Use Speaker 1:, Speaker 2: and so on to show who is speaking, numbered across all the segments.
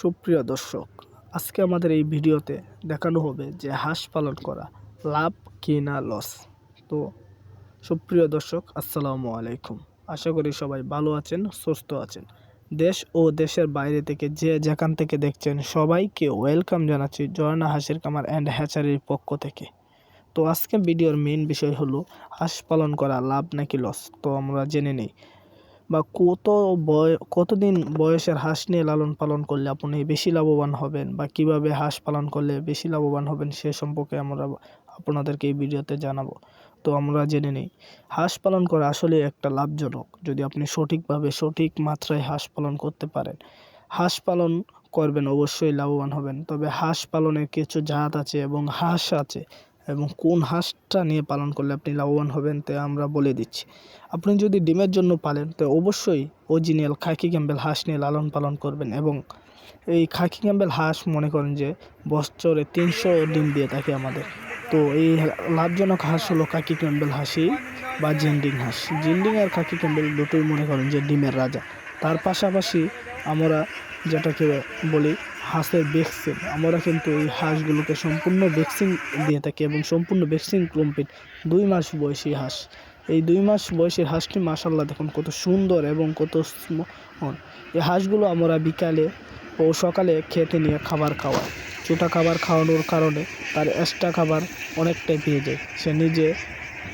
Speaker 1: সুপ্রিয় দর্শক, আজকে আমাদের এই ভিডিওতে দেখানো হবে যে হাঁস পালন করা লাভ কি না লস। তো সুপ্রিয় দর্শক, আসসালামু আলাইকুম। আশা করি সবাই ভালো আছেন, সুস্থ আছেন। দেশ ও দেশের বাইরে থেকে যে যেখান থেকে দেখছেন সবাইকে ওয়েলকাম জানাচ্ছি ঝর্ণা হাঁসের কামার অ্যান্ড হ্যাচারির পক্ষ থেকে। তো আজকে ভিডিওর মেইন বিষয় হলো হাঁস পালন করা লাভ নাকি লস। তো আমরা জেনে নেই বা কতদিন বয়সের হাঁস নিয়ে লালন পালন করলে আপনি বেশি লাভবান হবেন বা কিভাবে হাঁস পালন করলে বেশি লাভবান হবেন সে সম্পর্কে আমরা আপনাদেরকে এই ভিডিওতে জানাবো। তো আমরা জেনে নিই, হাঁস পালন করা আসলে একটা লাভজনক যদি আপনি সঠিকভাবে সঠিক মাত্রায় হাঁস পালন করতে পারেন। হাঁস পালন করবেন, অবশ্যই লাভবান হবেন। তবে হাঁস পালনের কিছু জাত আছে এবং হাঁস আছে, এবং কোন হাঁসটা নিয়ে পালন করলে আপনি লাভবান হবেন তা আমরা বলে দিচ্ছি। আপনি যদি ডিমের জন্য পালেন তো অবশ্যই অরিজিনাল খাকি ক্যাম্বেল হাঁস নিয়ে লালন পালন করবেন। এবং এই খাকি ক্যাম্বেল হাঁস মনে করেন যে বছরে 300 ডিম দিয়ে থাকে আমাদের। তো এই লাভজনক হাঁস হলো খাকি ক্যাম্বেল হাঁসই বা জিন্ডিং হাঁস। জিন্ডিং আর খাকি ক্যাম্বেল দুটোই মনে করেন যে ডিমের রাজা। তার পাশাপাশি আমরা যেটাকে বলি হাঁসের ভ্যাকসিন, আমরা কিন্তু এই হাঁসগুলোকে সম্পূর্ণ ভ্যাকসিন দিয়ে থাকি এবং সম্পূর্ণ ভ্যাকসিন কমপ্লিট 2 মাস বয়সী হাঁস। এই 2 মাস বয়সের হাঁসটি মাশাআল্লাহ দেখুন কত সুন্দর এবং কত স্মরণ। এই হাঁসগুলো আমরা বিকালে ও সকালে খেতে নিয়ে খাবার খাওয়াই। ছোটা খাবার খাওয়ানোর কারণে তার এক্সট্রা খাবার অনেকটাই পেয়ে যায়। সে নিজে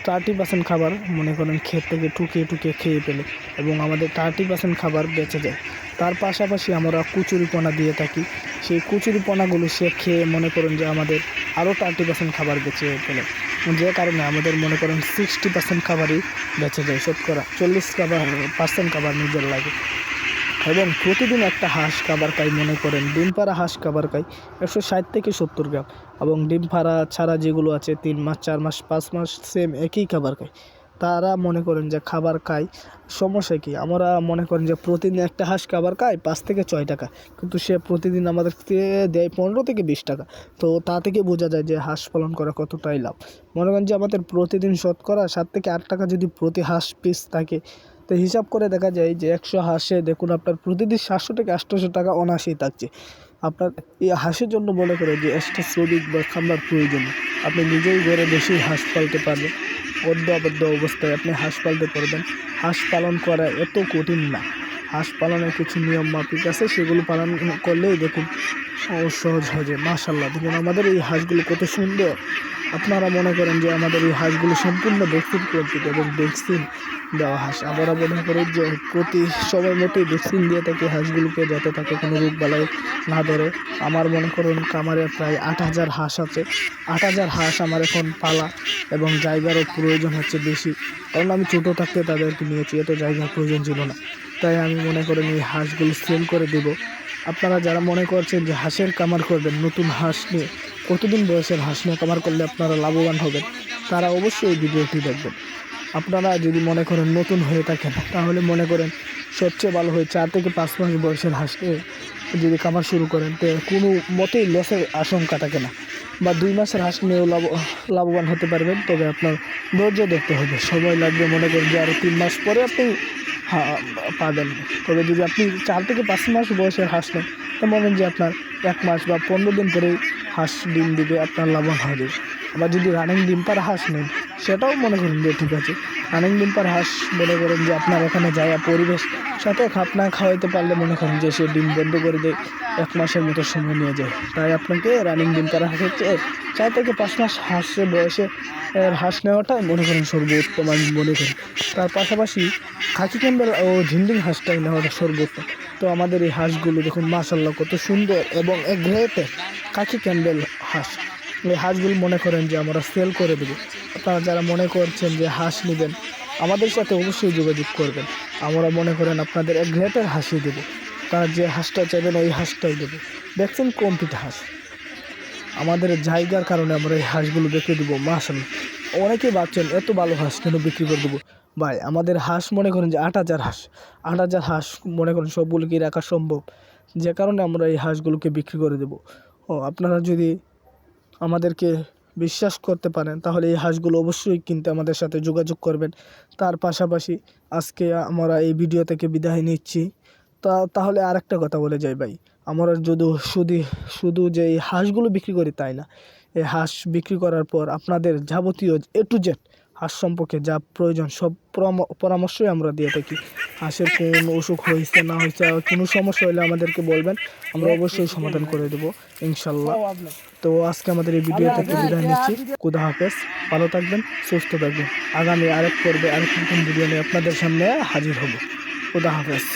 Speaker 1: 30% খাবার মনে করেন ক্ষেত থেকে টুকিয়ে খেয়ে ফেলে এবং আমাদের 30% খাবার বেঁচে যায়। তার পাশাপাশি আমরা কচুরিপনা দিয়ে থাকি। সেই কচুরিপনাগুলো সে খেয়ে মনে করেন যে আমাদের আরও 30% খাবার বেঁচে ফেলে, যে কারণে আমাদের মনে করেন 60% খাবারই বেঁচে যায়। শতকরা 40% খাবার নিজের লাগে। এবং প্রতিদিন একটা হাঁস খাবার খাই, মনে করেন ডিম পাড়া হাঁস খাবার খাই 160 থেকে 70 গ্রাম। এবং ডিম পাড়া ছাড়া যেগুলো আছে 3 মাস 4 মাস 5 মাস সেম একই খাবার খায়। তারা মনে করেন যে খাবার খায়, সমস্যা কি, আমরা মনে করেন যে প্রতিদিন একটা হাঁস খাবার খায় 5 থেকে 6 টাকা, কিন্তু সে প্রতিদিন আমাদেরকে দেয় 15 থেকে 20 টাকা। তো তা থেকে বোঝা যায় যে হাঁস পালন করা কতটাই লাভ। মনে করেন যে আমাদের প্রতিদিন শতকরা 7 থেকে 8 টাকা যদি প্রতি হাঁস পিস থাকে, তো হিসাব করে দেখা যায় যে 100 হাঁসে দেখুন আপনার প্রতিদিন 700 থেকে 800 টাকা অনায়াসেই থাকছে। আপনার এই হাঁসের জন্য মনে করে যে এক্সট্রা শ্রমিক বা খামার প্রয়োজন। আপনি নিজেই ঘরে বসেই হাঁস পালতে পারবেন। আবদ্ধ অবস্থায় আপনি হাঁস পালতে পারবেন। হাঁস পালন করা এত কঠিন না। হাঁস পালনের কিছু নিয়ম মাফিক আছে, সেগুলো পালন করলেই দেখুন সহজ হয়ে মাশাআল্লাহ। দেখুন আমাদের এই হাঁসগুলো কত সুন্দর। আপনারা মনে করেন যে আমাদের এই হাঁসগুলো সম্পূর্ণ ভ্যাকসিন কর্তৃক এবং ভ্যাকসিন দেওয়া হাঁস। আমরা মনে করি যে প্রতি সময় মতোই ভ্যাকসিন দিয়ে থাকি হাঁসগুলোকে, যাতে তাকে কোনো রোগ বালাই না ধরে। আমার মনে করুন কামারে প্রায় 8000 হাঁস আছে। 8000 হাঁস আমার এখন পালা এবং জায়গারও প্রয়োজন হচ্ছে বেশি, কারণ আমি ছোটো থাকতে তাদেরকে নিয়েছি, এত জায়গার প্রয়োজন ছিল না। তাই আমি মনে করেন এই হাঁসগুলো সেল করে দেব। আপনারা যারা মনে করছেন যে হাঁসের কামার করবেন, নতুন হাঁস নিয়ে কতদিন বয়সের হাঁস নিয়ে কামার করলে আপনারা লাভবান হবেন, তারা অবশ্যই এই ভিডিওটি দেখবেন। আপনারা যদি মনে করেন নতুন হয়ে থাকেন, তাহলে মনে করেন সবচেয়ে ভালো হয় 4 থেকে 5 মাস বয়সের হাঁসকে যদি কামার শুরু করেন, তো কোনো মতেই লসের আশঙ্কা থাকে না। বা 2 মাসের হাঁস নিয়েও লাভবান হতে পারবেন। তবে আপনার ধৈর্য দেখতে হবে, সময় লাগবে। মনে করেন যে আরও 3 মাস পরে আপনি পাবেন। তবে যদি আপনি 4 থেকে 5 মাস বয়সের হাঁস নেন, তো মনে যে আপনার 1 মাস বা 15 দিন পরেই হাঁস ডিম দিবে, আপনার লাভবান হবে। আবার যদি রানিং ডিম পাড়া হাঁস নেন, সেটাও মনে করেন যে ঠিক আছে। রানিং ডিম পাড়া হাঁস মনে করেন যে আপনার এখানে যায় পরিবেশ সাথে খাপ না খাওয়াইতে পারলে মনে করেন যে সে ডিম বন্ধ করে দেয়, 1 মাসের মতো সময় নিয়ে যায়। তাই আপনাকে রানিং ডিম পাড়া হাঁস হচ্ছে 4 থেকে 5 মাস হাঁসের বয়সে হাঁস নেওয়াটাই মনে করেন সর্বোত্তম আমি মনে করি। তার পাশাপাশি খাকি ক্যাম্বেল ও ঝিন্ডিং হাঁসটাই নেওয়াটা সর্বোত্তম। তো আমাদের এই হাঁসগুলো দেখুন মাশাআল্লাহ কত সুন্দর এবং এক গ্রেটে খাকি ক্যাম্বেল হাঁস। এই হাঁসগুলো মনে করেন যে আমরা সেল করে দেবো। আপনারা যারা মনে করছেন যে হাঁস নেবেন, আমাদের সাথে অবশ্যই যোগাযোগ করবেন। আমরা মনে করেন আপনাদের এক গ্রেটের হাঁসই দেবো। তারা যে হাঁসটা চাইবেন ওই হাঁসটাই দেবো। ভ্যাকসিন কমপ্লিট হাঁস। আমাদের জায়গার কারণে আমরা এই হাঁসগুলো বিক্রি দেবো। মাশাআল্লাহ, অনেকেই ভাবছেন এত ভালো হাঁস কেন বিক্রি করে দেবো। ভাই আমাদের হাঁস মনে করেন যে 8000 হাঁস। 8000 হাঁস মনে করেন সবগুলো কি রাখা সম্ভব, যে কারণে আমরা এই হাঁসগুলোকে বিক্রি করে দেবো। আপনারা যদি আমাদেরকে বিশ্বাস করতে পারেন, তাহলে এই হাঁসগুলো অবশ্যই কিনতে আমাদের সাথে যোগাযোগ করবেন। তার পাশাপাশি আজকে আমরা এই ভিডিও থেকে বিদায় নিচ্ছি। তাহলে আরেকটা কথা বলে যাই ভাই, আমরা যদি শুধু শুধু যে এই হাঁসগুলো বিক্রি করি তাই না, এই হাঁস বিক্রি করার পর আপনাদের যাবতীয় A to Z হাঁস সম্পর্কে যা প্রয়োজন সব পরামর্শই আমরা দিয়ে থাকি। হাঁসের কোন অসুখ হয়েছে না হয়েছে, কোনো সমস্যা হলে আমাদেরকে বলবেন, আমরা অবশ্যই সমাধান করে দেবো ইনশাল্লাহ। তো আজকে আমাদের এই ভিডিও থেকে বিদায় নিচ্ছি। খুদা হাফেজ, ভালো থাকবেন, সুস্থ থাকবেন। আগামী আরেক পর্বে আরেক নতুন ভিডিও নিয়ে আপনাদের সামনে হাজির হব। খুদা হাফেজ।